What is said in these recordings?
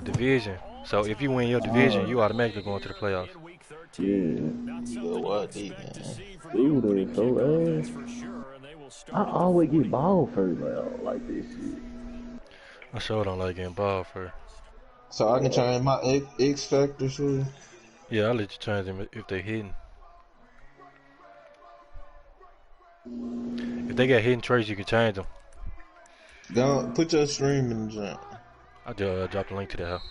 division. So if you win your division, you automatically go into the playoffs. Yeah. Good what, D, man. Dude, they so ass. I always get ball first, like this shit. I sure don't like getting ball for. So I can change my X factor shit. Yeah, I'll let you change them if they hitting. If they got hidden traits, you can change them. Don't put your stream in the jump. I just dropped a link to that.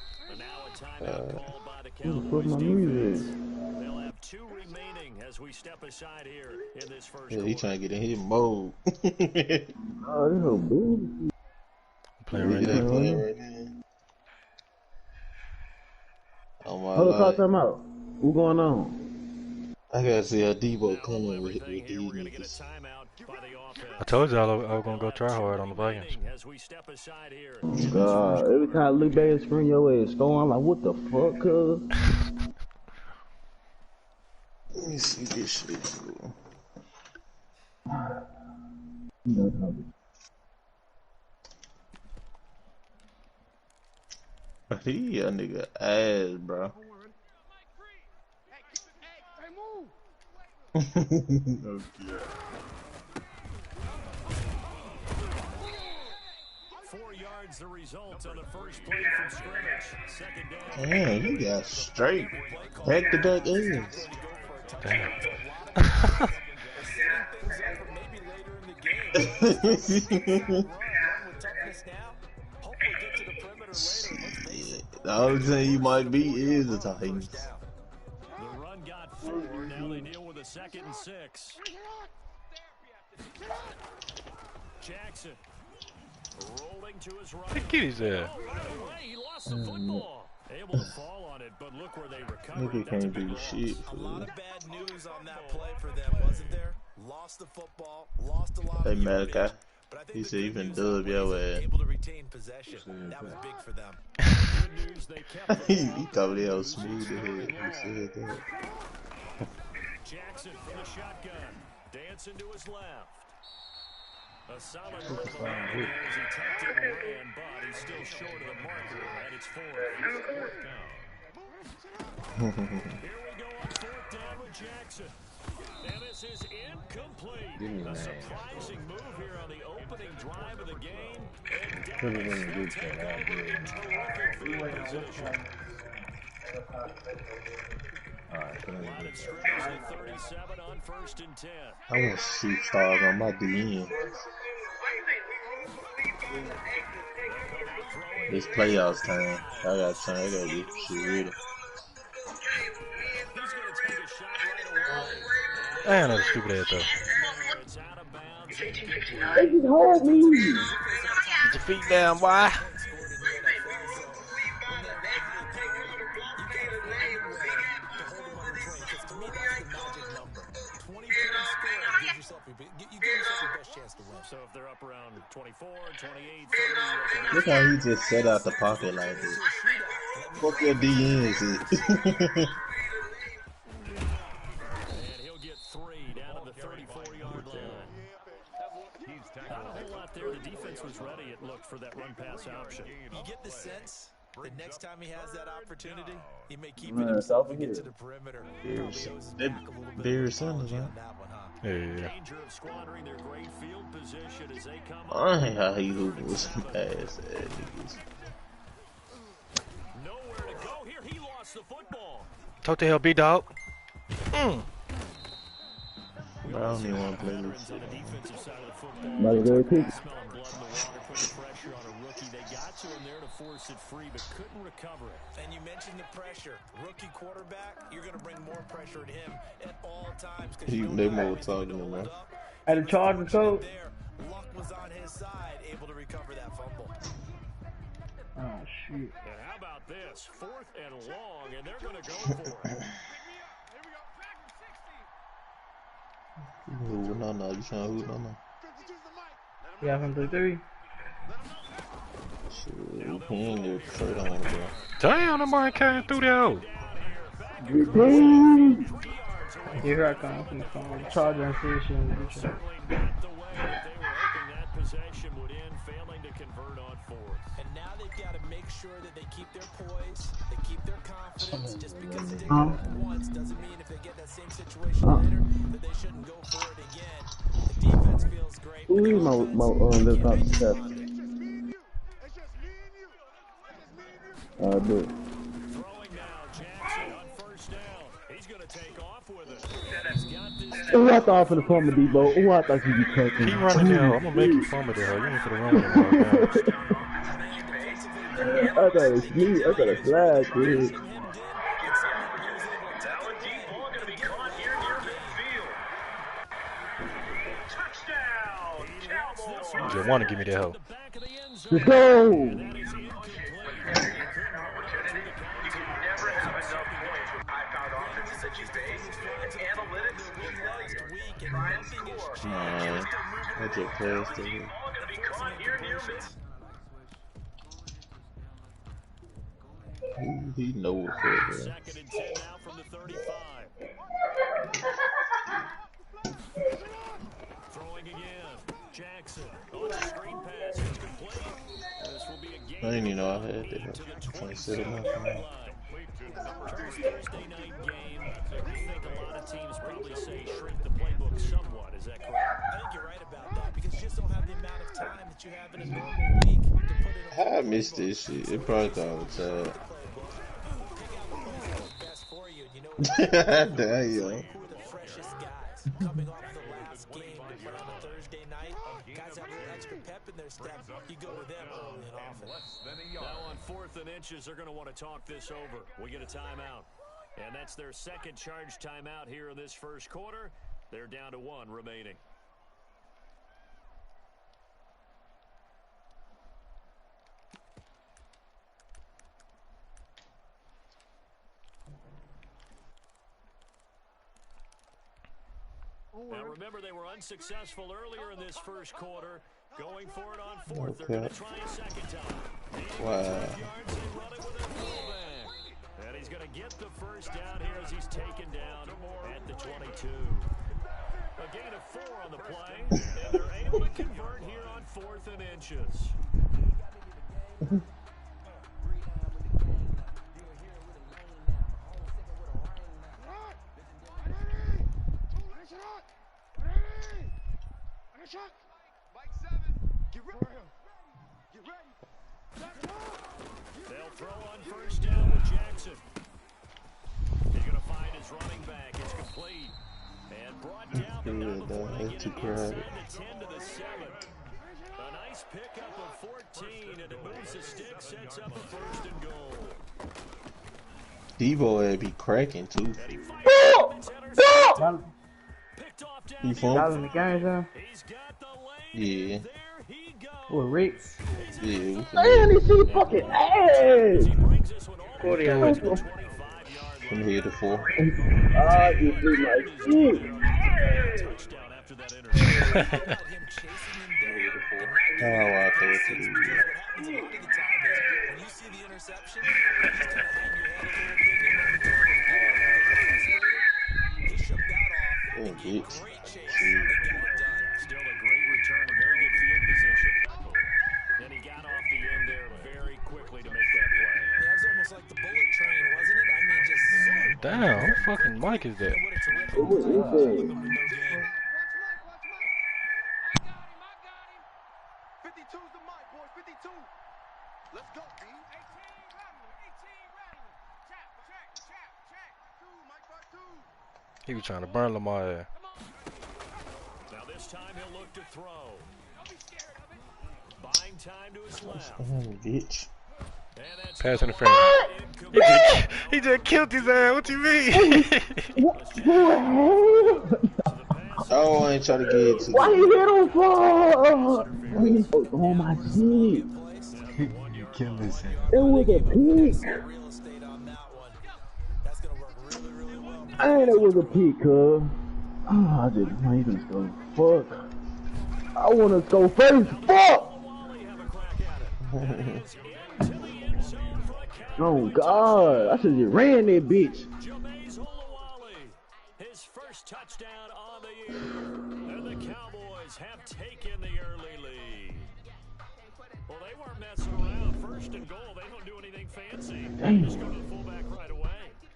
Who the fuck my music? They'll have 2 remaining as we step aside here in this first Yeah, he quarter. trying to get in his mode. Oh, this whole bullshit. I'm playing right Yeah, now. playing right now. Oh my Hold on, call life. time out. What's going on? I gotta see how Debo coming with these niggas. I told y'all I was gonna go try hard on the Vikings. God, every time I look back at the screen, your ass going, I'm like, what the fuck, cuz? Let me see this shit, fool. He a nigga ass, bro. Okay. 4 yards the result on the first play from scrimmage. Second down. Damn, you got straight back-to-back ends. Damn. Shit. The only thing you might beat is the Titans. The run got 4. Now they deal with a 2nd and 6. Jackson rolling to his right. Get his ass. He lost the football. Able to fall on it, but look where they recovered. Nigga can't do shit, A fool. lot of bad news on that play for them, wasn't there? Lost the football, lost a lot Hey, of Malachi. yardage, but I think He the said good he been news on dub your Wednesday, ass. able to retain possession. That was big for them. Good news, they kept He thought he was smooth as hell. He said that. Jackson from the shotgun. Dancing to his left. A solid run as he tucked it and ran, but he's still short of the marker, and it's 4th down. Here we go on 4th down with Jackson. And this is incomplete. A surprising move here on the opening drive of the game. And Dallas will take over in terrific field position. Line of scrimmage at 37 on 1st and 10. I want superstars on my DN. This playoffs time. I gotta get shit ready. He's going to take a shot right away. Damn, that was stupid ass though. It's out of bounds. They just hold me. Get your feet down, boy. So if they're up around 24, 28, 30, Look how he just set out the pocket like this. Fuck your DNs. and he'll get 3 down to the 34-yard line. Not a whole lot there. The defense was ready, it looked, for that run-pass option. You get the sense that next time he has that opportunity, he may keep it himself and get to the perimeter. Barry Sanders, huh? Yeah. Danger of squandering their great field position as they come I ain't how he hooping with some ass niggas. nowhere to go here. He lost the football. Talk to hell, B-Dog. Bro, I don't even want to play this On the defensive side of the football. Might as well kick. Smelling blood in the water, putting pressure on a rookie. They got to him there to force it free, but couldn't recover it. And you mentioned the pressure. Rookie quarterback, you're going to bring more pressure at him at all times. They more talking than that. At the Chargers coach. There, luck was on his side, able to recover that fumble. Oh shit. And how about this? 4th and long, and they're going to go for it. Who no, you trying to who no. Yeah, from 3-3. Shit, he ain't even straight on, bro. Damn, that boy came through there. Here I come from the phone. Charger and Station. Certainly not the way that they were hoping that possession would end, failing to convert on 4th. And now they've got to make make sure that they keep their poise, they keep their confidence. Just because it didn't work once doesn't mean if they get that same situation later that they shouldn't go for it again. The defense feels great. Who is my this not success? Do. Throwing now, Jackson on first down. He's going to take off with it. He's got this. Oh, I thought for the fumble, Debo. Oh, I thought you'd be catching. Keep running down. I'm gonna make you fumble the hell. You ain't finna run with him I thought it sneak. I thought it slide, kid. You just want to give me that help. Let's go. I get past it. He knows it. Second and 10 now from the 35. Throwing again. Jackson. On the screen pass. It's complete. This will be a game. I didn't even know I had that. I'm trying to set him up. Thursday night game. I think a lot of teams probably say shrink the playbook somewhat. Is that correct? I think you're right about that because you just don't have the amount of time that you have in a normal week to put in. How I missed this shit? It probably thought I was tired. Damn. Who are the freshest guys coming off the last game to put on a Thursday night? Guys have a little extra pep in their step. You go with them early and often. Now on 4th and inches, they're going to want to talk this over. We get a timeout. And that's their second charge timeout here in this first quarter. They're down to 1 remaining. Now remember, they were unsuccessful earlier in this first quarter. Going for it on 4th. They're going to try a second time. Wow. And he's going to get the first down here as he's taken down at the 22. A gain of 4 on the play, and they're able to convert here on 4th and inches. They'll throw on first down with Jackson. He's going to find his running back. It's complete. And brought down but not before they get it inside the 10 to the 7. A nice pickup of 14, and it moves the stick, sets up a 1st and goal. Devo would be cracking too. He Y'all in the game, son? Yeah. What, Rex? Yeah. Man, this shit fucking ass. From here to 4. Ah, you do my shit. Oh, I thought it When you see the interception, you just kind of hang your head a little bit. He shook that off. was. Great chase and got it done. Still a great return and very good field position. And he got off the end there very quickly to make that play. That was almost like the bullet train, wasn't it? I mean, just... Damn, what fucking mic is that? What a terrific What is that? He was trying to burn Lamar ass. Now this time he'll look to throw. Buying time to his left. Bitch. Pass interference. He just killed his ass. What you mean? Oh, I ain't trying to get it to Why you hit him for? Oh my shit. You killed this thing. It was a pick. And it was a pick, cuz. Oh, I just might even go. Fuck. I wanna go first. Fuck! Oh God, I should just ran that bitch. His first touchdown on the year, and the Cowboys have taken the early lead. Well, they weren't messing around. first and goal, they don't do anything fancy. They Damn. just go to the fullback right away.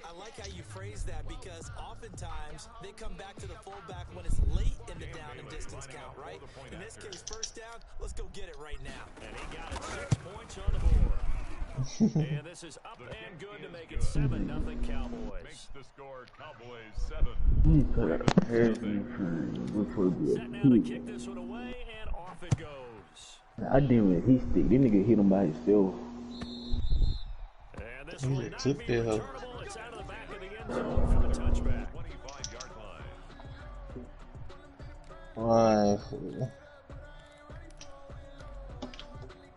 I like how you phrase that because oftentimes they come back to the fullback when it's late in the down and distance count, right? In this case, first down, let's go get it right now. And he got it 6 points on the board. And this is up and good to make it 7-0 Cowboys. Makes the score Cowboys 7. Set now to kick this one away, and off it goes. I did with his stick. This nigga hit him by himself. And this will not took be their help. returnable. It's out of the back of the end zone for the touchback. 25-yard line. Why?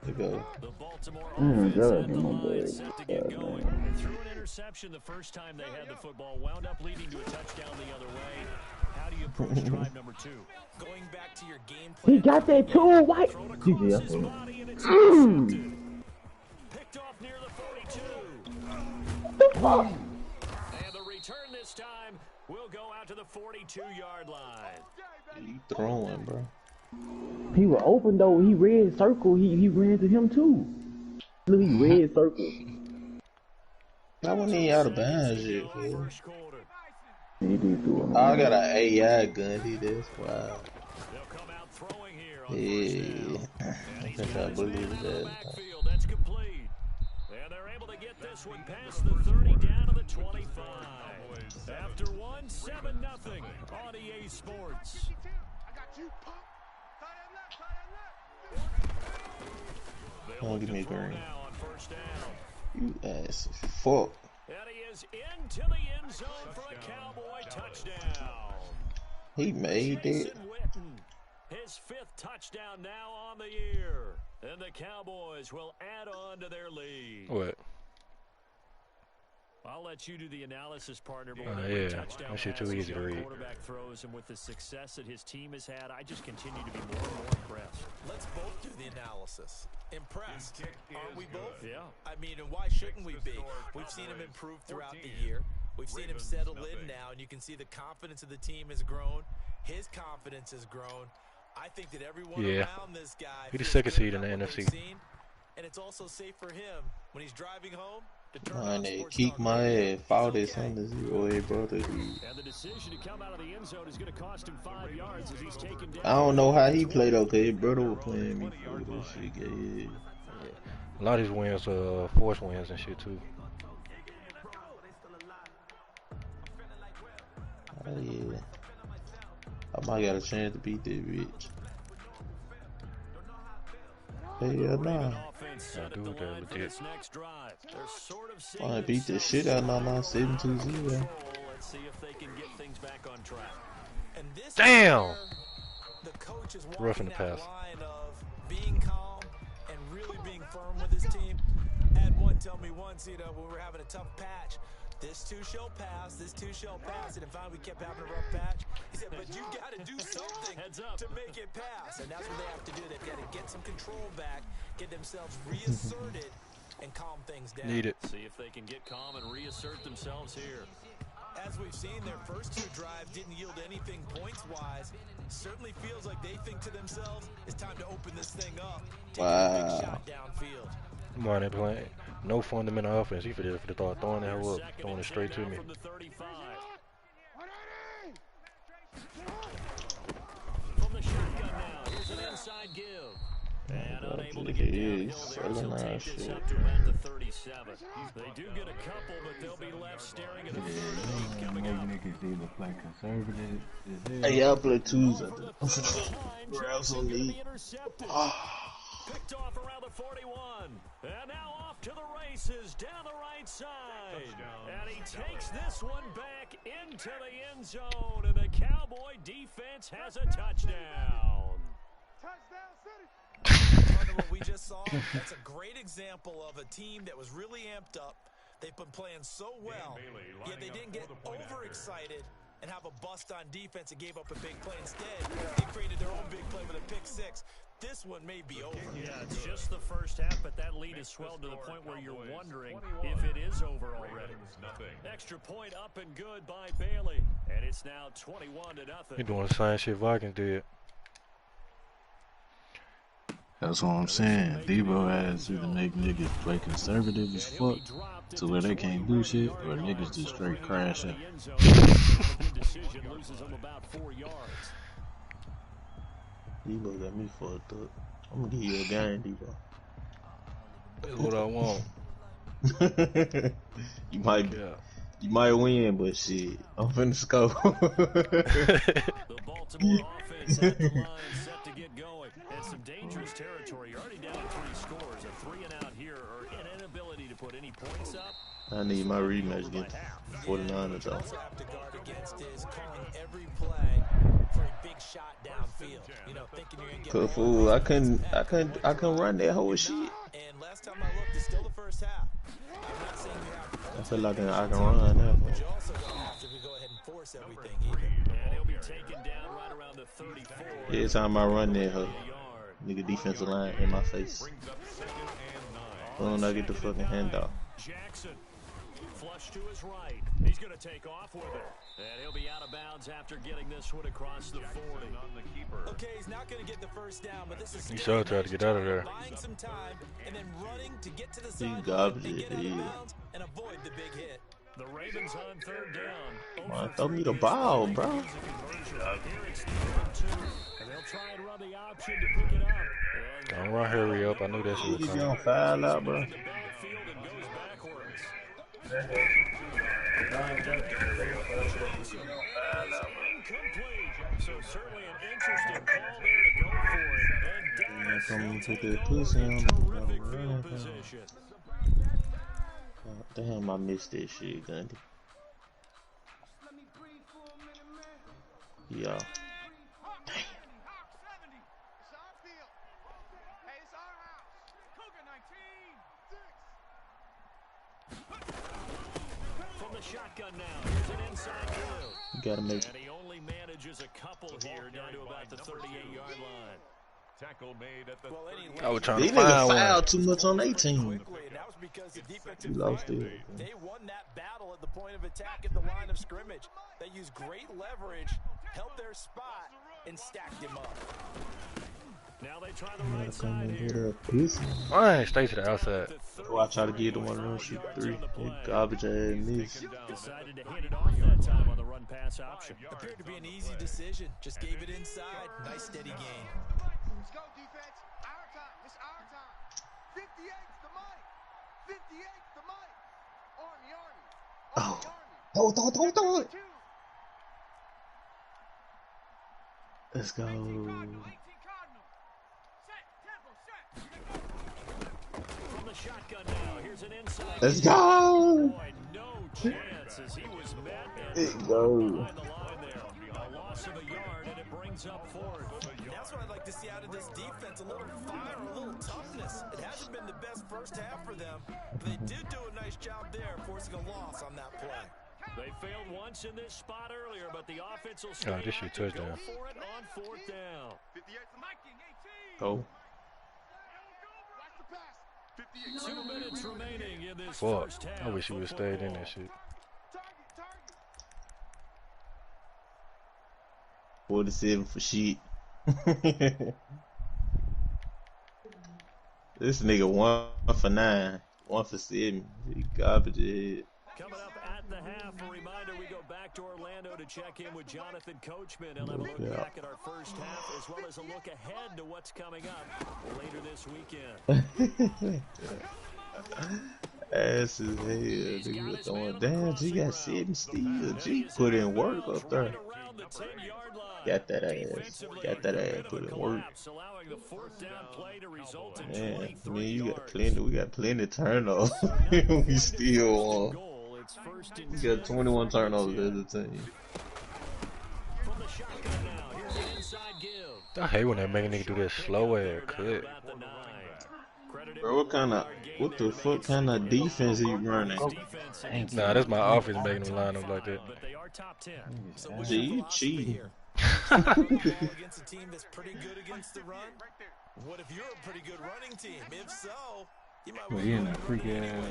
There you go. The Baltimore God, offense at the my line boy. set to get going. They threw an interception the first time they had the football, wound up leading to a touchdown the other way. How do you approach drive number 2? Going back to your game plan. He got that too. What? Thrown across GG, I his think. body and it's intercepted. Picked off near the 42. And the return this time will go out to the 42-yard line. You throwing, bro. He was open though. He red circle. He ran to him too. Look, he red circle. That wasn't even out of bounds yet, fool. First quarter. He did do it. I got an AI gun, he this. Wow. They'll come out throwing here on Yeah. first down. And I he's think got I his man believe out of the that. backfield. That's complete. And they're able to get this one past the 30 down to the 25. After one, 7-0 on EA Sports. Don't give me a green. Now on first down. You ass fuck. And he is into the end zone for a Cowboy touchdown. He made it. Jason Witten, his 5th touchdown now on the year. And the Cowboys will add on to their lead. What? I'll let you do the analysis, partner. But Yeah, touchdown that shit too passes, easy to young read. Quarterback throws, and with the success that his team has had, I just continue to be more and more impressed. Let's both do the analysis. Impressed, aren't we both? Yeah. I mean, and why shouldn't we be? We've seen him improve throughout the year. We've seen him settle in now, and you can see the confidence of the team has grown. His confidence has grown. I think that everyone around this guy He the feels second good seed in about the what they've NFC. seen, and it's also safe for him when he's driving home to turn Man, on they Sports kick Talk my Radio. ass. Foul It's this okay. on the 0, brother. And the decision to come out of the end zone is going to cost him 5 yards as he's taken down. I don't know how he played okay. His brother was playing me for this shit. Yeah. A lot of these wins are force wins and shit too. Oh, yeah. I might got a chance to beat that bitch. Hell nah. I do that legit. I beat the shit out of my 7-2-0. Let's see if they can get things back on track. And this Damn! is where the coach is Rough in walking the that pass. line of being calm and really being firm with his team. Had one tell me once, when we were having a tough patch, this too shall pass, this too shall pass, and finally we kept having a rough patch. He said, but you got to do something to make it pass, and that's what they have to do. They've got to get some control back, get themselves reasserted, and calm things down. Need it. See if they can get calm and reassert themselves here. As we've seen, their first 2 drives didn't yield anything points-wise. Certainly feels like they think to themselves, it's time to open this thing up. Take a big shot downfield. Come on, they playing no fundamental offense. He for the thought throwing that hoe up, throwing it straight to me. From the 35. From the shotgun now, here's an inside give. And unable to get downhill there, so take this up to about the 37. They do get a couple, but they'll be left staring at the 38 coming up. Niggas either play conservative as hell. Hey, y'all play twos at the Grabs on the Picked off around the 41. And now off to the races down the right side. And he takes this one back into the end zone. And the Cowboy defense has a touchdown. What we just saw, that's a great example of a team that was really amped up. They've been playing so well, yet they didn't get overexcited and have a bust on defense and gave up a big play. Instead, they created their own big play with a pick 6. This one may be over. Yeah, it's just the first half, but that lead has swelled to the point where you're wondering if it is over already. Extra point up and good by Bailey, and it's now 21-0. He doing the same shit Vikings did. That's what I'm saying. Debo has either make niggas play conservative as fuck to where they can't do shit, or niggas just straight crash out. Debo got me fucked up. I'm gonna give you a game, Debo. That's what I want. you might Yeah. You might win, but shit, I'm finna score. The Baltimore offense at the line set to get going. And some dangerous territory. You're already down 3 scores. A 3 and out here, or an inability to put any points up. I need my rematch against 49ers though. Have to guard against is calling every play for a big shot downfield. You know, thinking you're gonna get Cause fool, I couldn't run that whole shit. And last time I looked, it's still the first half. I'm not saying you have to. I feel like I can run now. But you also don't have to go ahead and force everything either. And he'll be taken down right around the 34. Every time I run that hoe, nigga defensive line in my face. When I get the fucking handoff. Jackson, flush to his right. He's going to take off with it. And he'll be out of bounds after getting this one across the 40. Okay, he's not going to get the first down, but this is He sure tried to get out of there. buying some time and then running to get to the He sideline garbage and it, get out of yeah. bounds and avoid the big hit. The Ravens on 3rd down. Man, throw me the ball, bro. Here it's 3rd 2. And they'll try and run the option to pick it up. And Don't run hurry up. I knew that shit was You coming. gonna foul out, bro. the backfield and goes backwards. Incomplete. So certainly an interesting call there to go for it. And Yeah, come and put that Dallas pussy in on terrific me. field position. God damn, I missed that shit, Gundy. Yeah. From the shotgun now, here's an inside move. You gotta make And he only manages a couple here down to about the 38-yard line. Tackle made at the Well, any I was trying these to find niggas one. foul too much on their team. quickly, and that was because the defensive You lost line, it. they won that battle at the point of attack at the line of scrimmage. They used great leverage, held their spot, and stacked him up. Now they try the You right gotta come side and here. get that pussy. Fine, stay to the outside. Oh, I try to get the one run shoot 3. That garbage ass miss. Decided to hand it off that time on the run pass option. Appeared to be an easy decision. Just gave it inside. Nice steady gain. Let's go, defense. Our time. It's our time. 58's the money. 58's the money. Army, Army. Oh. Army, Army. Throw it. 2. Let's go. 18 Cardinal. Set. Tempo. Set. From the shotgun now, here's an inside. Let's go. Boy, no chance as he was met. Let's go. Behind the line there. A loss of a yard, and it brings up 4th. That's what I'd like to see out of this defense. A little fire, a little toughness. It hasn't been the best first half for them, but they did do a nice job there, forcing a loss on that play. They failed once in this spot earlier, but the offense will stay this shit out to go touchdown. for it on 4th down. 58's the Viking. 18. Go. Watch the pass. 58. 2 minutes remaining in this Fuck. first half. I wish he would have stayed in that shit. Target. 47 for shit. This nigga 1 for 9. 1 for 7. He garbage ass. Coming up at the half, a reminder we go back to Orlando to check in with Jonathan Coachman. He'll have a look Yeah. back at our first half as well as a look ahead to what's coming up later this weekend. Ass as hell, nigga. Throwing down. G got 7 steals. G put in work up there. Around the 10-yard line. Got that ass. Got that ass. Put in work. Allowing the 4th down play to result in Man, 23 you got yards. plenty. We got plenty turnovers. We still won. Goal, it's 1st and We 10. got 21 turnovers as a team. From the shotgun now, here's an inside give. I hate when they make a nigga do that slow ass cut. About the 9. Credited Bro, what the fuck kind of defense he running? Nah, that's my offense making them line up like that. But they are top 10. So what's G, your you philosophy cheating. here? Against a team that's pretty good against the run? What if you're a pretty good running team? If so, you might Well, win he in that freak ass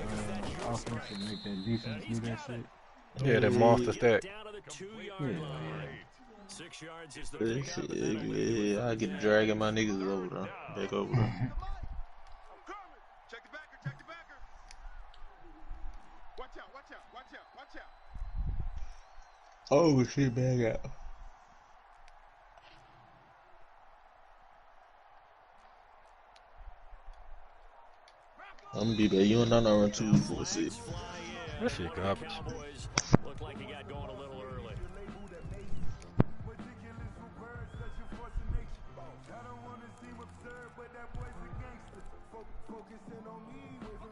offense to make that defense do that shit. Yeah, that monster stack. Down to the 2-yard Yeah, line. 6 yards is the This pickup, shit, and that'll leave you with yeah, I third get down. dragging my niggas over there. Back over there. Check the backer, check the backer. Watch out, watch out, watch out, watch out. Oh shit, back out. I'm gonna be there. You and I run 2 4 6. That shit garbage. Cowboys look like he got going a little early.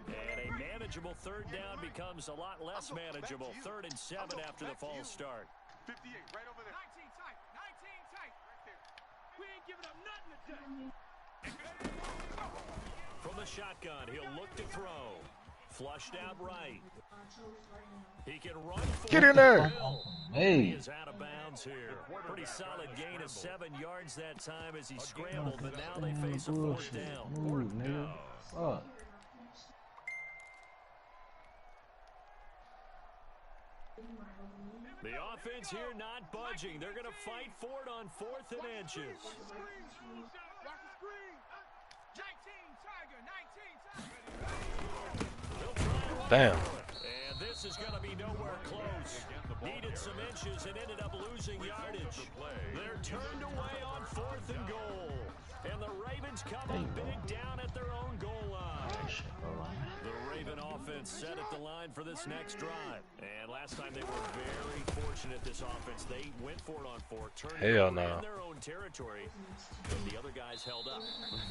And a manageable third down becomes a lot less manageable. 3rd and 7 after the false start. 58, right over there. 19 tight, 19 tight. Right there. We ain't giving up nothing today. From the shotgun, he'll look to throw. Flushed out right. He can run for Get in there. He Hey, is out of bounds here. Pretty solid gain of 7 yards that time as he scrambled, but now they face a 4th down. move, nigga. Fuck. The offense here not budging. They're going to fight for it on 4th and inches. Watch the screen. 19 Tiger, 19 Tiger. Damn. And this is going to be nowhere close. Needed some inches and ended up losing yardage. They're turned away on 4th and goal. And the Ravens come up big down at their own goal line. The Raven offense set at the line for this next drive. And last time they were very fortunate, this offense. They went for it on 4, turned it Hell over no. in their own territory. And the other guys held up.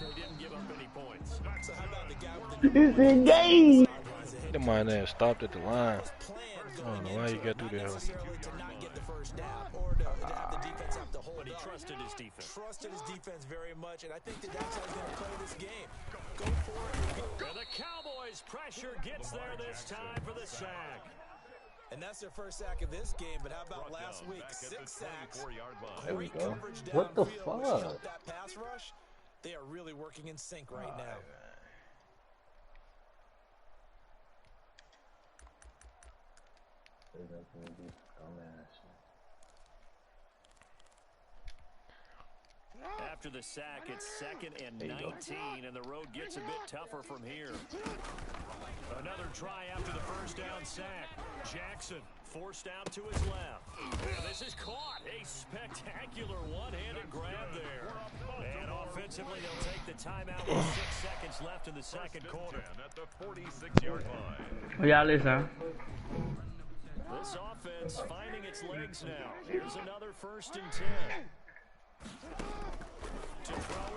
They didn't give up any points. So how about the guy with the It's a game. Them mind there stopped at the line. I don't know why you got through there. necessarily to not get the first down or to have the defense have to hold But he up. trusted his defense. Trusted his defense very much, and I think that that's how he's going to play this game. Go for it. And the Cowboys' pressure gets there this time for the sack. And that's their first sack of this game, but how about last week? 6 sacks. There we Great go. coverage What the downfield, which fuck? helped that pass rush. They are really working in sync right now. After the sack, it's 2nd and 19, and the road gets a bit tougher from here. Another try after the first down sack. Jackson forced out to his left. And this is caught. A spectacular one-handed grab there. And offensively, they'll take the timeout with 6 seconds left in the second quarter. At the 46-yard line. Y'all listen. This offense finding its legs now. Here's another 1st and 10.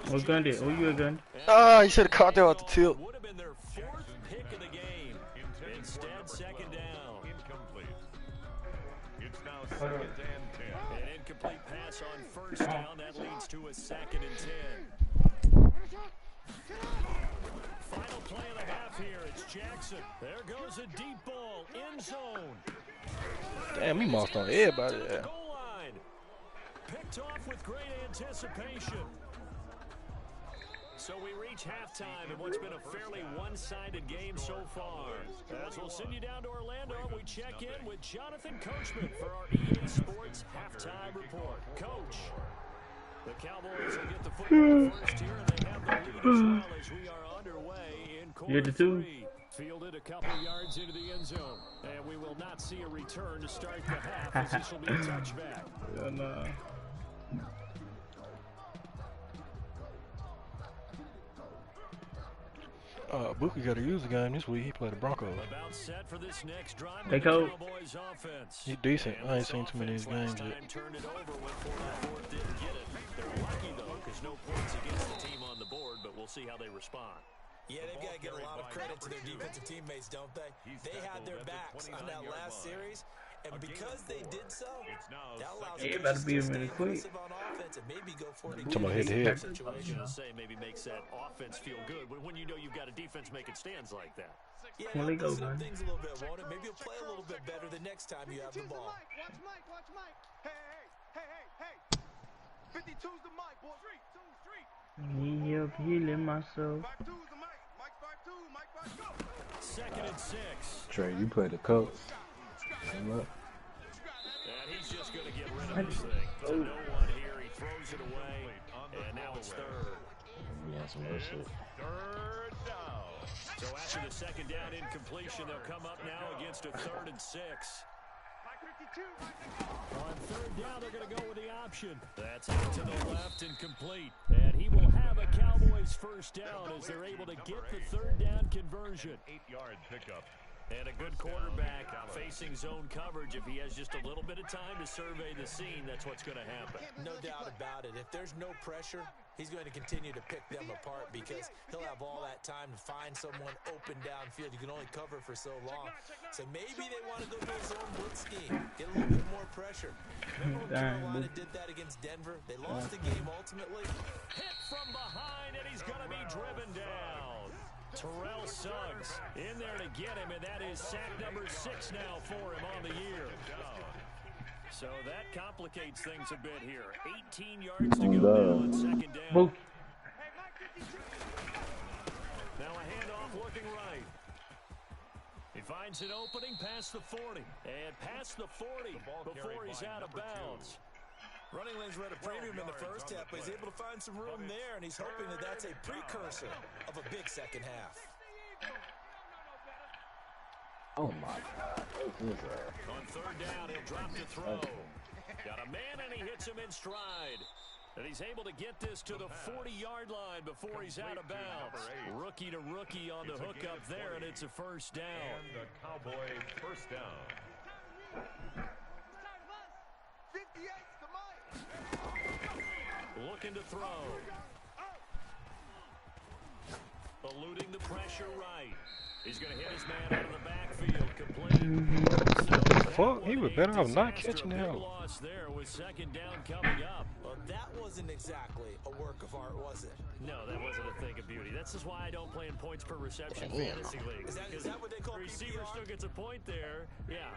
What gun did? What you a gun? Ah, you should have caught that off the tip. Would have been their 4th pick of the game. Instead, 2nd down. Incomplete. It's now 2nd and 10. An incomplete pass on 1st down. That leads to a 2nd and 10. Final play of the half here. It's Jackson. There goes a deep ball. End zone. Damn, he mossed on everybody To the there. goal line. Picked off with great anticipation. So we reach halftime in what's been a fairly one-sided game so far. As we'll send you down to Orlando, we check in with Jonathan Coachman for our EA Sports Halftime Report. Coach, the Cowboys will get the football first here, and they have the lead as well as we are underway in quarter Get the two. 3. Fielded a couple yards into the end zone, and we will not see a return to start the half as this will be a touchback. Bookie got to use the game this week. He played the Broncos. About set for this next drive Hey, with the Coach. Cowboys offense. He decent. And I ain't this seen too many of his offense games last yet. time turned it over, went for the 4th, didn't get it. They're lucky though, because no points against the team on the board, but we'll see how they respond. Yeah, they've got to get a lot of credit to their defensive teammates, don't they? They had their backs on that last series, and because they did so, that allows them Everybody to be a stay minute quick. aggressive on offense and maybe go for it Talking about again in head-to-head. this I was situation. going to say maybe makes that offense feel good when you know you've got a defense making stands like that. Yeah, Well, they it'll go, loosen up man. things a little bit, won't it? Maybe you'll play a little bit better the next time you have the 52's the ball. mic. Watch Mike, watch Mike. Hey. 52's the mic, boy. 3, 2, 3. Me up healing myself. 52's the mic. Mike 52, Mike 5, go. 2nd and 6. Trey, you play the coach. And he's just going to get rid of this thing. to no one here. He throws it away, and now it's third. We got some other shit. Third down. So after the second down incompletion, they'll come up now against a 3rd and 6. On third down, they're going to go with the option. That's out to the left and complete. And he will have a Cowboys first down as they're able to get the 3rd down conversion. 8-yard pickup. And a good quarterback facing zone coverage. If he has just a little bit of time to survey the scene, that's what's going to happen. No doubt about it. If there's no pressure, he's going to continue to pick them apart because he'll have all that time to find someone open downfield. You can only cover for so long. So maybe they want to go to a zone blitz scheme, get a little bit more pressure. Remember when Carolina did that against Denver? They lost the game ultimately. Hit from behind, and he's going to be driven down. Terrell Suggs in there to get him, and that is sack number 6 now for him on the year. So that complicates things a bit here. 18 yards to go now on second down. Now a handoff looking right. He finds an opening past the 40, and past the 40 before he's out of bounds. Running lanes were at a premium in the first half, but he's able to find some room there, and he's hoping that that's a precursor of a big second half. Oh my God. On third down, he'll drop to throw. Got a man, and he hits him in stride. And he's able to get this to the 40-yard line before he's out of bounds. Rookie to rookie on the hook up there, and it's a first down. And the Cowboy first down. 58's the mic. Looking to throw. Eluding the pressure right. He's going to hit his man out of the backfield. Complete. Fuck, he was better off not catching that. Loss there with second down coming up. Well, that wasn't exactly a work of art, was it? No, that wasn't a thing of beauty. That's just why I don't play in points per reception fantasy leagues. Is that what they call the receiver PPR? still gets a point there. Yeah.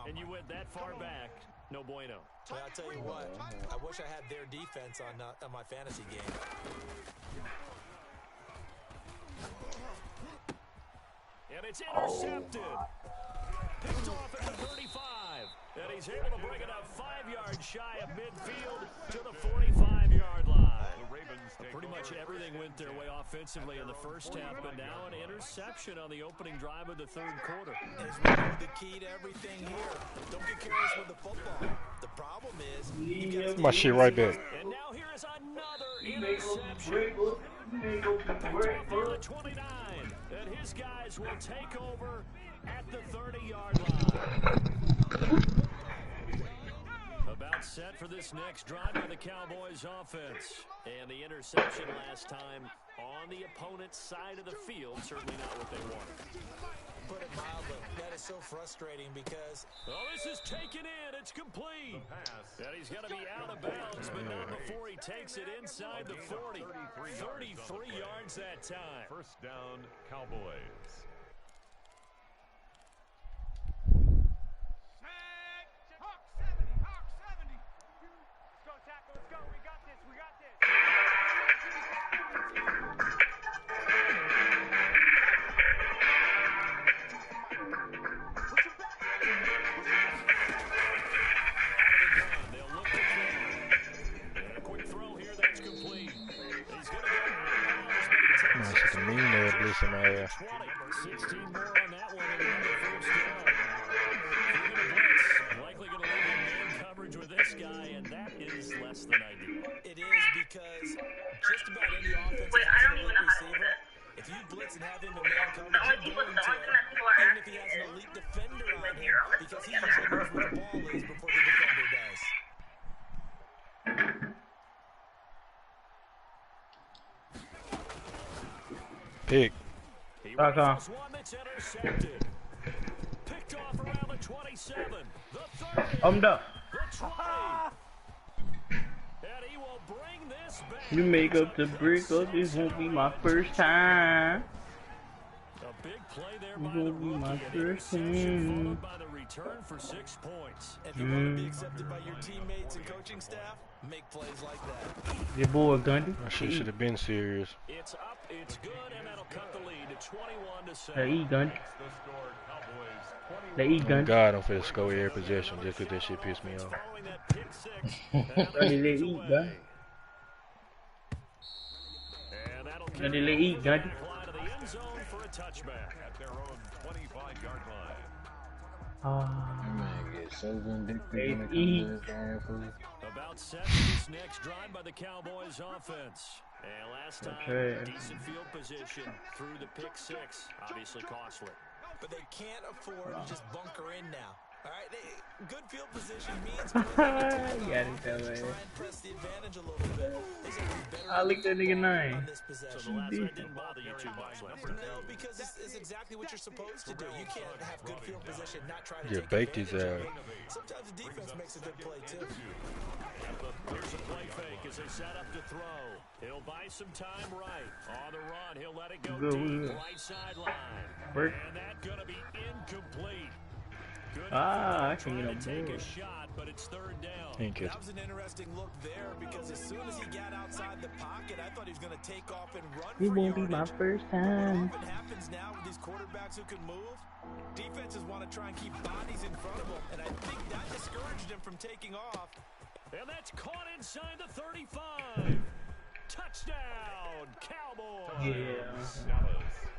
And you went that far back. No bueno. Well, I'll tell you what. I wish I had their defense on my fantasy game. And it's intercepted. Picked off at the 35. And he's able to bring it up 5 yards shy of midfield to the 45-yard line. Pretty much everything went their way offensively in the first half, but now an interception on the opening drive of the third quarter. As we know, the key to everything here, don't get careless with the football. The problem is, you got My shit right back. And now here is another interception. Picked off on the 29. And his guys will take over at the 30-yard line. About set for this next drive by the Cowboys offense. And the interception last time on the opponent's side of the field. Certainly not what they wanted. Put it mildly, that is so frustrating because... Oh, this is taken in. It's complete. And he's going to be out of bounds, but not before he takes it inside the 40. 33 yards that time. First down, Cowboys. In my ass. 16 more on that one and another first down. They're going to blitz. Likely going to leave in man coverage with this guy, and that is less than ideal. It is because just about any offense has an elite receiver. If you blitz and have him in man coverage, you're going to him, even if he has an elite defender on him, because he usually knows where the ball is before the defender does. Pick. One that's intercepted. Picked off around the 27. The 30. I'm done. The 20. And he will bring this back. You make up the brick up. This won't be my first time. A big play there This by the won't be my rookie. An first interception time. followed by the return for 6 points. If you want to be accepted by your teammates and coaching staff, make plays like that. Your boy Gundy. That shit should have been serious. It's up, it's good, and that'll cut the lead to 21-7. Hey, Gundy. The score, Cowboys The E Oh gun. God, I'm finna score every possession just 'cause that shit pissed me off. Throwing that pick six. Ready to eat, gun. And that'll Ready to carry eat, over the gun. back line of the end zone for a touchback. At their own 25-yard line. Ah. That man gets so vindictive Hey, when it comes E. to this damn food. About set for this next drive by the Cowboys offense. And last time, Okay. decent field position through the pick six. Obviously costly. But they can't afford to just bunker in now. All right, good field position means Yeah, tell try me. and press the advantage a little bit. They should be better I licked that nigga nine. on this So the possession. last night didn't bother you too much last night. No, because it's exactly what you're supposed to do. You can't have good field position, not try to You take baked his advantage of it. Sometimes the defense makes a good play too. Here's a play fake as they set up to throw. He'll buy some time right. On the run, he'll let it go deep. Right sideline. Work. And that's going to be incomplete. Good Ah, I trying can get to a take board. a shot, but it's third down. Ain't That catch. was an interesting look there because as soon as he got outside the pocket, I thought he was going to take off and run It for won't be my yardage. first What time. often happens now with these quarterbacks who can move, defenses want to try and keep bodies in front of them, and I think that discouraged him from taking off. And that's caught inside the 35. Touchdown, Cowboys. Yeah.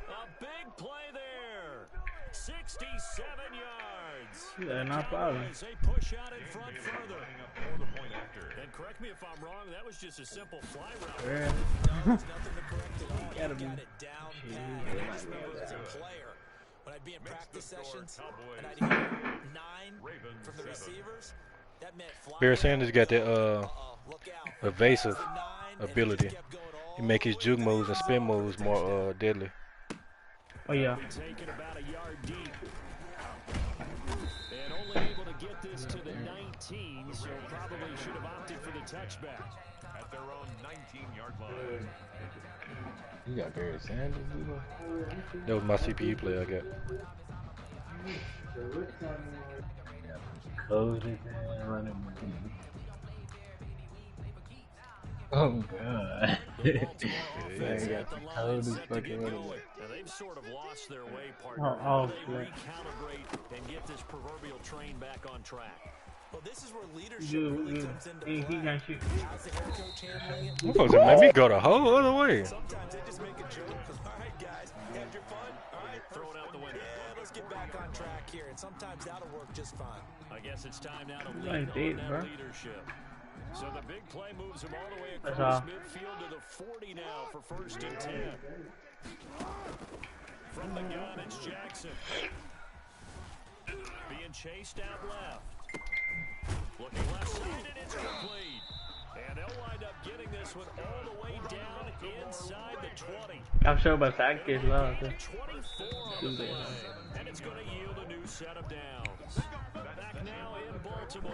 A big play there. 67 yards. Yeah, not problem. As they push out in front further. For the point after. And correct me if I'm wrong, that was just a simple fly route. Yeah. There's nothing to correct at all. Gotta He be. got it down pat. And I just remember as a player, when I'd be in practice sessions and I'd hear 9 from the receivers, that meant fly Barry route. Sanders got that Look out. evasive The 9, and ability. just kept going He all make his the way juke to the moves and end spin zone for moves the more touchdown. deadly. Oh yeah. Taken about a yard deep. And only able to get this to the 19, so probably should have opted for the touchback. At their own 19-yard line. You got Barry Sanders, Debo? That was my CPU player I got. Coded and running. Oh god. Baltimore Yeah, offense yeah. at the line Code is set to fucking get running. going. Now, they've sort of lost their way, partner. Oh, How do oh, they yeah. recalibrate and get this proverbial train back on track? Well, this is where leadership You, really you, comes into he play. gonna shoot. How's the head coach handling it? You supposed to make me go the whole other way. Sometimes they just make a joke. All right, guys, had your fun. All right, Throw it out the window. Yeah, let's get back on track here. And sometimes that'll work just fine. I guess it's time now to Like lean on this, that bro. leadership. So the big play moves him all the way That's across all. midfield to the 40 now for 1st and 10. From the gun, it's Jackson. Being chased out left. Looking left side, and it's complete. And they'll wind up getting this one all the way down inside the 20. I'm sure about that kid's love. 24 on the play. And it's going to yield a new set of downs. Back now in Baltimore.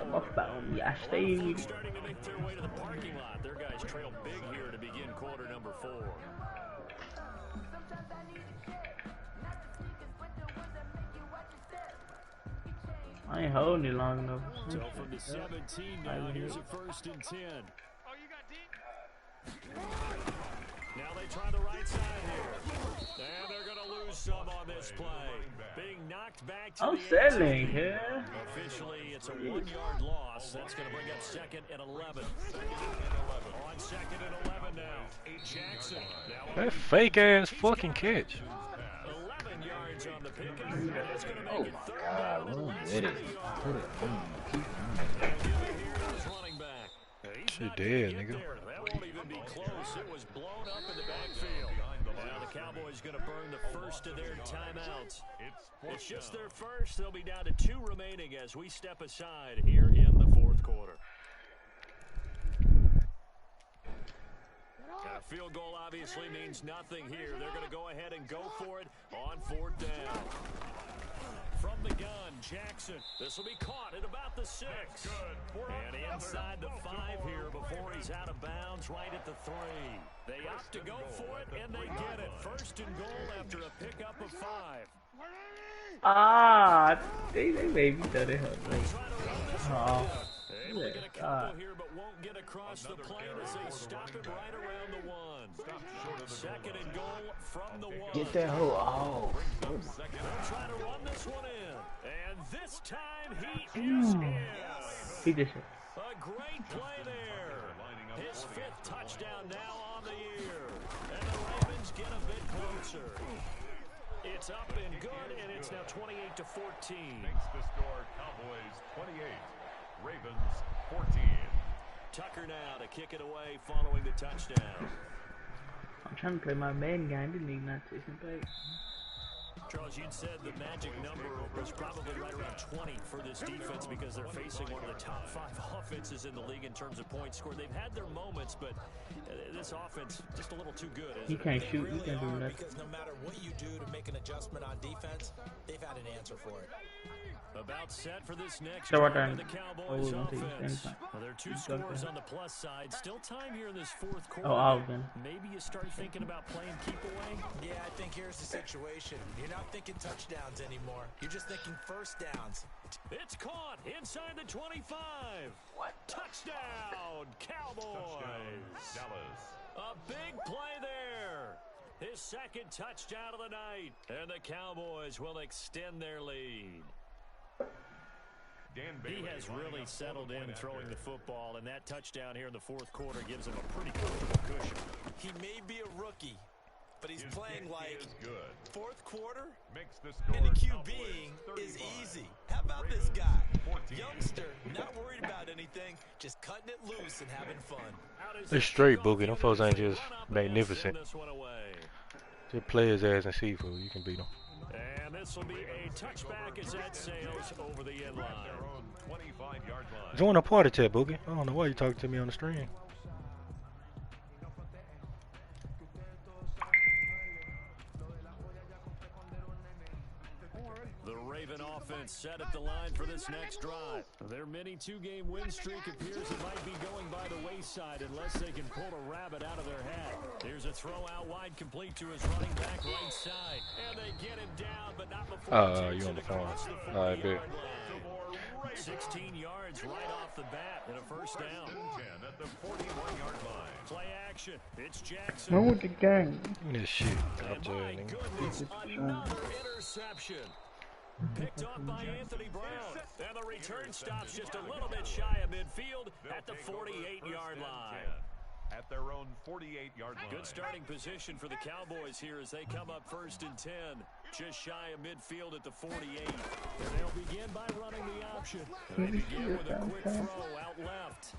Yeah, A lot of stay. folks starting to make their way to the parking lot. Their guys trail big here to begin quarter number 4. I ain't holding it long enough. So from the 17 now, here's a 1st and 10. Now they try the right side here. And they're going to lose some on this play. Being knocked back to I'm the end settling zone. here. Officially, it's a 1-yard loss. That's going to bring up 2nd and 11. On 2nd and 11 now. Jackson. Now That fake ass fucking catch. 11 yards on the pick. And it's going to make Oh it my 3rd god, down and run less with than it. a yard. Put it on. Keep Running back. He's She not dead, gonna get nigga. there. That won't even be close. It was blown up in the backfield. Now the Cowboys going to burn the first of their timeouts. It's just their first. They'll be down to 2 remaining as we step aside here in the 4th quarter. A field goal obviously means nothing here. They're going to go ahead and go for it on 4th down. From the gun, Jackson. This will be caught at about the 6. And inside the 5 here before he's out of bounds right at the 3. They opt to go for it, and they get it. 1st and goal after a pickup of 5. Ah, they made me throw it. Try to run this one Oh. down. Able to get a couple here, but won't don't get across the plane as they stop it right around the one. Second and goal from the one. Get that hoe. Oh. They'll try to run this one in. And this time he is in. He did it. A great play there. His 5th touchdown now on the year. And the Ravens get a bit closer. It's up and good, and it's now 28-14. Makes the score Cowboys 28, Ravens 14. Tucker now to kick it away following the touchdown. I'm trying to play my main game. Didn't even have to take some place. Charles, you'd said the magic number was probably right around 20 for this defense because they're facing one of the top 5 offenses in the league in terms of points scored. They've had their moments, but this offense just a little too good. He can't shoot. He can't do nothing. Because no matter what you do to make an adjustment on defense, they've had an answer for it. About set for this next So what drive of then? the Cowboys Oh, offense. okay. Well, there are 2 scores on the plus side. Still time here in this 4th quarter. Oh, Alvin. Maybe you start thinking about playing keep away. Yeah, I think here's the situation. You're not thinking touchdowns anymore. You're just thinking first downs. It's caught inside the 25. What? Touchdown, Cowboys. Dallas. A big play there. His 2nd touchdown of the night. And the Cowboys will extend their lead. He has really settled in throwing the football, and that touchdown here in the 4th quarter gives him a pretty comfortable cushion. He may be a rookie, but he's playing like good. 4th quarter, Makes the score and the Cowboys QBing is 35. easy. How about this guy? 14. Youngster, not worried about anything, just cutting it loose and having fun. They're straight, Boogie. Them folks ain't just magnificent. Just play his ass and seafood. You can beat them. And this will be a touchback as that sails over the end line. Their own 25-yard line. Join a party chat, Boogie. I don't know why you talking to me on the stream. The Raven offense set at the line for this next drive. Their mini 2-game win streak appears it might be going by the wayside unless they can pull a rabbit out of their hat. Here's a throw out wide complete to his running back right side. And they get him down, but not before You on the phone. the I bet. 16 yards right off the bat and a first down. 10 at the 41-yard line. Play action. It's Jackson. Wrong with the gang? Give me this shit. And I'm my telling you. goodness, another interception. Picked up by Anthony Brown. And the return stops just a little bit shy of midfield at the 48-yard line. At their own 48-yard line. Good starting position for the Cowboys here as they come up 1st and 10. Just shy of midfield at the 48. And they'll begin by running the option. They begin with a quick throw out left.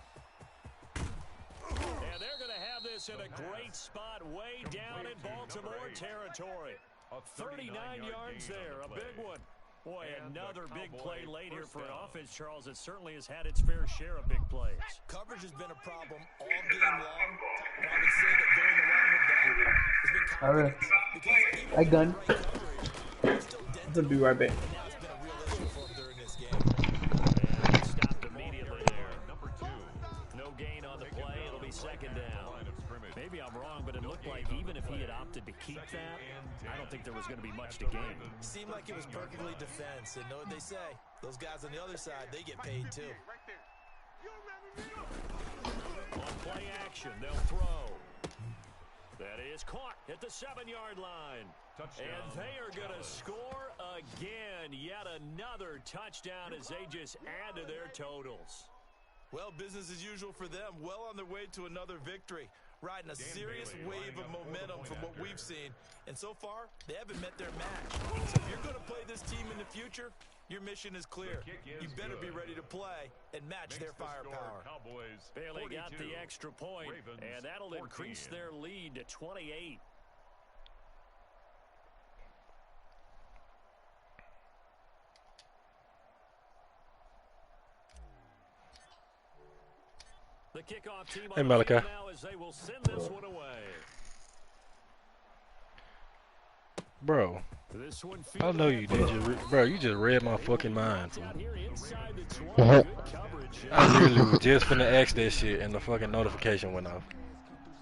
And they're going to have this in a great spot way down in Baltimore territory. 39 yards there, a big one. Boy, another big play late here for an offense, Charles, that certainly has had its fair share of big plays. Coverage has been a problem all game long, and I would say that going along with that has been confidence. Because even I gun. with the right coverage, there's still dent I'm gonna be right back. and now it's been a real issue for him during this game. And stopped immediately there. Number 2. No gain on the play. It'll be 2nd down. Line of scrimmage. Maybe I'm wrong, but it looked like even if he had opted to keep that, I don't think there was going to be much to gain. Seemed like it was perfectly defense, and know what they say. Those guys on the other side, they get paid too. On play action, they'll throw. That is caught at the 7-yard line. Touchdown, And they are going to Dallas. score again. Yet another touchdown as they just add to their totals. Well, business as usual for them. Well on their way to another victory. Riding a serious wave of momentum from what we've seen. And so far, they haven't met their match. So if you're going to play this team in the future, your mission is clear. You better be ready to play and match their firepower. Cowboys Bailey 42, got the extra point, Ravens and that'll 14. increase their lead to 28. The kickoff team Hey, on the Malachi. field now as they will send this one away. Bro, This one I know you did. Bro, you just read my fucking mind. Fool. out here inside the 20. Good coverage. I literally was just finna ask that shit and the fucking notification went off.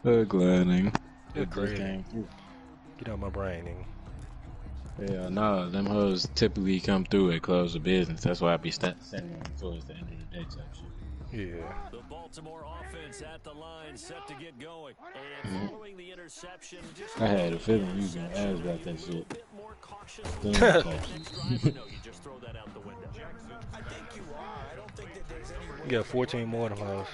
Gliding. Good It just grief. came through. Get out my brain, nigga. Yeah, no, them hoes typically come through at close of business. That's why I be sending them towards the end of the day type shit. Yeah. The Baltimore offense at the line, set to get going. And following the interception, just I had a feeling you was gonna ask about that shit. bit more cautious. Interception. No, you just throw that out the window. I think you are. I don't think that there's any way. You got 14 more of them hoes.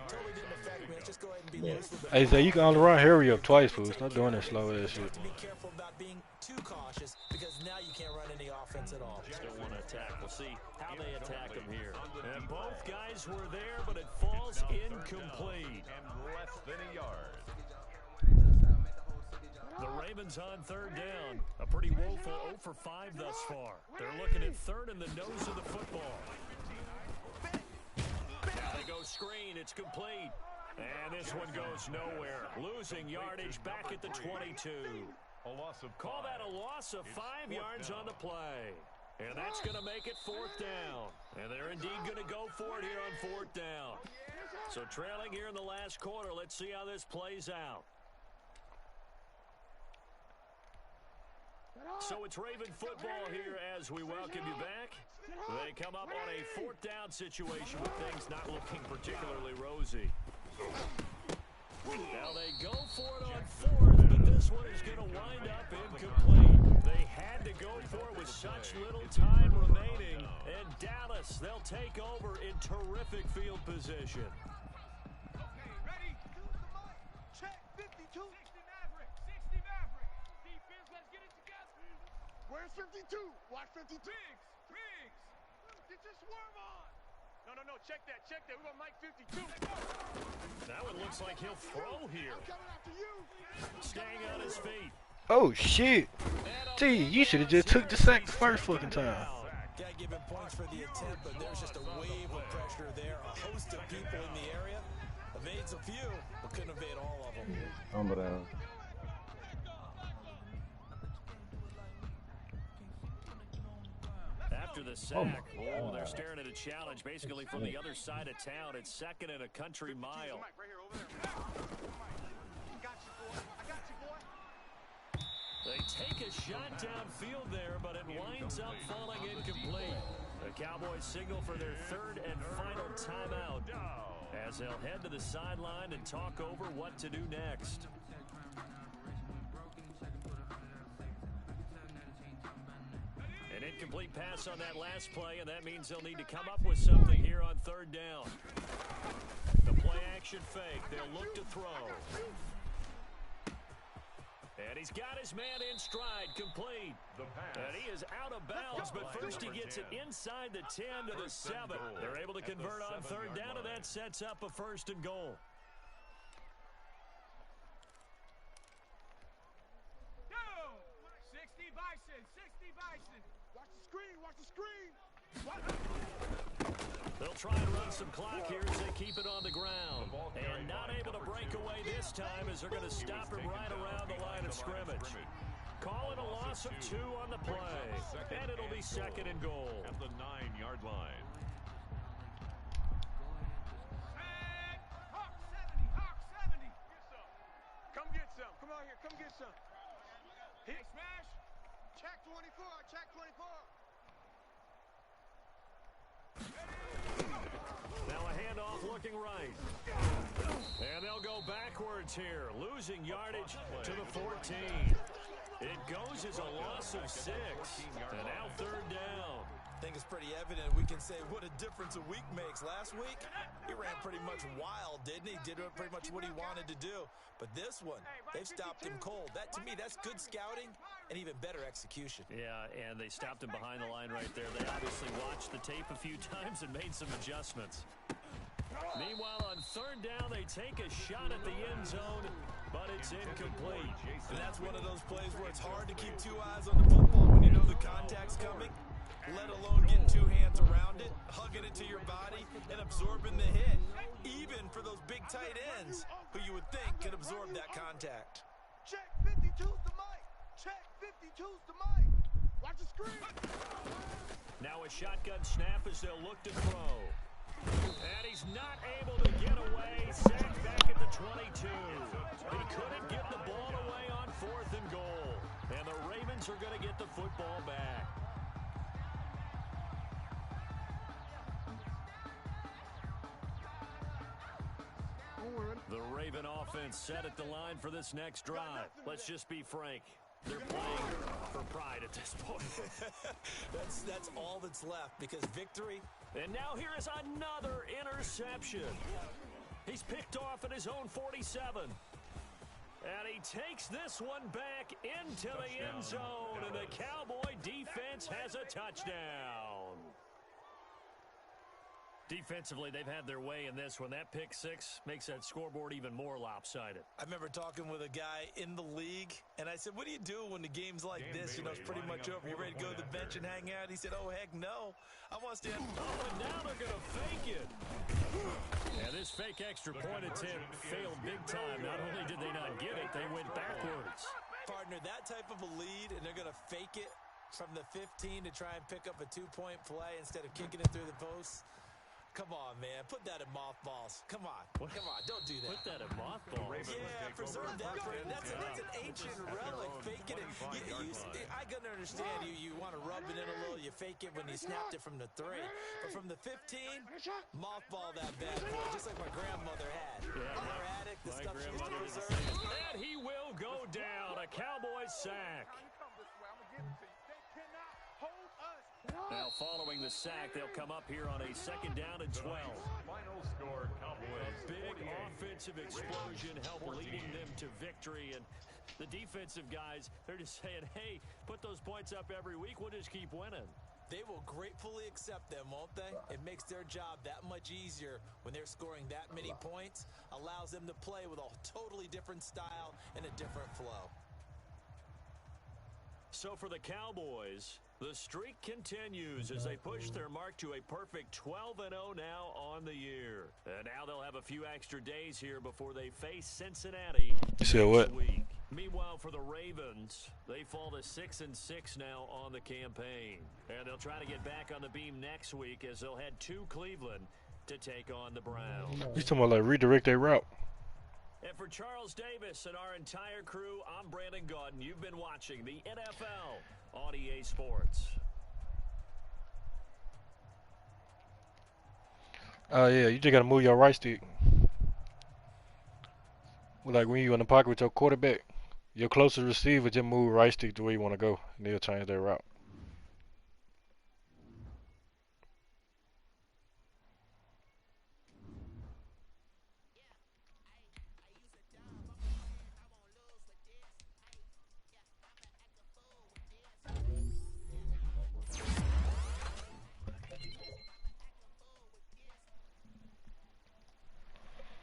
Totally didn't affect me. Let's just go ahead and be Yeah. loose with the Hey, Zay, you can only run hurry up twice, fool. Stop doing that slow ass shit. to be careful about being too cautious because now you can't run any offense at all. Still want to attack. We'll see how they attack him here. And both guys were there, but it falls incomplete. And less than a yard. The Ravens on third down. A pretty woeful 0 for 5 thus far. They're looking at third in the nose of the football. Now they go screen. It's complete. And this one goes nowhere. Losing yardage back at the 22. A loss of Call that a 5. loss of 5 yards on the play. And that's going to make it 4th down. And they're indeed going to go for it here on 4th down. So trailing here in the last quarter. Let's see how this plays out. So it's Raven football here as we welcome you back. They come up on a 4th down situation with things not looking particularly rosy. Now they go for it on 4th, but this one is going to wind up incomplete. They had to go for it with such little time remaining. And Dallas, they'll take over in terrific field position. Okay, ready? Check 52. 60 Maverick. 60 Maverick. Defense, let's get it together. Where's 52? Watch 52. Biggs. Get your swerve on. No, check that. We're going to Mike 52. That one looks like he'll throw here. I'm coming after you. Staying on his feet. Oh, shit. T, you should have just took the sack the first fucking time. Gotta give him points for the attempt, but there's just a wave of pressure there. A host of people in the area. Evades a few, but couldn't evade all of them. Hombre. After the sack, they're staring at a challenge basically from the other side of town. It's 2nd and a country mile. Mike, right here, over there. I got you, boy. They take a shot downfield there, but it winds up falling incomplete. The Cowboys signal for their 3rd and final timeout as they'll head to the sideline and talk over what to do next. An incomplete pass on that last play, and that means they'll need to come up with something here on 3rd down. The play action fake. They'll look to throw. And he's got his man in stride, complete. And he is out of bounds, but first he gets it inside the 10 to the 7. They're able to convert on 3rd down, and that sets up a 1st and goal. Go! 60 Bison, 60 Bison. Watch the screen. They'll try and run some clock here as they keep it on the ground. And not able to break away this time as they're going to stop him right around the line of scrimmage. Calling a loss of 2 on the play. And it'll be 2nd and goal. At the 9-yard line. Hawk 70, Hawk 70. Get some. Come get some. Come out here, come get some. Hit smash. Check 24, check 24. Now a handoff looking right. And they'll go backwards here, losing yardage to the 14. It goes as a loss of 6. And now 3rd down. I think it's pretty evident we can say what a difference a week makes. Last week, he ran pretty much wild, didn't he? Did pretty much what he wanted to do. But this one, they've stopped him cold. That, to me, that's good scouting and even better execution. Yeah, and they stopped him behind the line right there. They obviously watched the tape a few times and made some adjustments. Meanwhile, on 3rd down, they take a shot at the end zone, but it's incomplete. And that's one of those plays where it's hard to keep 2 eyes on the football when you know the contact's coming, let alone getting 2 hands around it, hugging it to your body, and absorbing the hit. Even for those big tight ends who you would think could absorb that contact. Check 52's the mic. Check 52's the mic. Watch the screen. Now a shotgun snap as they'll look to throw. And he's not able to get away. Sacked back at the 22. He couldn't get the ball away on 4th and goal. And the Ravens are going to get the football back. The Raven offense set at the line for this next drive. Let's just be frank. They're playing for pride at this point. That's all that's left because victory. And now here is another interception. He's picked off at his own 47. And he takes this one back into the end zone. And the Cowboy defense has a touchdown. Defensively, they've had their way in this one. That pick six makes that scoreboard even more lopsided. I remember talking with a guy in the league, and I said, what do you do when the game's like this? You know, it's pretty much over. You ready to go to the bench and hang out? He said, oh, heck no. I want to stand. Oh, and now they're going to fake it. And this fake extra point attempt failed big time. Not only did they not get it, they went backwards. Partner, that type of a lead, and they're going to fake it from the 15 to try and pick up a two-point play instead of kicking it through the post. Come on, man. Put that in mothballs. Come on. Come on. Don't do that. Put that in mothballs. Yeah, preserve that for him. That's an ancient relic. Faking it. I can understand you want to rub it in a little. You fake it when you snapped it from the 3. But from the 15, mothball that bad boy, just like my grandmother had. Her attic, the stuff she used to preserve. And he will go down. A Cowboy sack. Now following the sack, they'll come up here on a 2nd down and 12. Final score, Cowboys. A big offensive explosion helped leading them to victory. And the defensive guys, they're just saying, hey, put those points up every week. We'll just keep winning. They will gratefully accept them, won't they? It makes their job that much easier when they're scoring that many points. Allows them to play with a totally different style and a different flow. So for the Cowboys, the streak continues as they push their mark to a perfect 12-0 now on the year. And now they'll have a few extra days here before they face Cincinnati You said what? week. Meanwhile, for the Ravens, they fall to 6-6 now on the campaign. And they'll try to get back on the beam next week as they'll head to Cleveland to take on the Browns. You talking about like redirect their route? And for Charles Davis and our entire crew, I'm Brandon Gaudin. You've been watching the NFL on EA Sports. Oh yeah, you just gotta move your right stick. Like when you in the pocket with your quarterback, your closest receiver, just move right stick to where you want to go, and they'll change their route.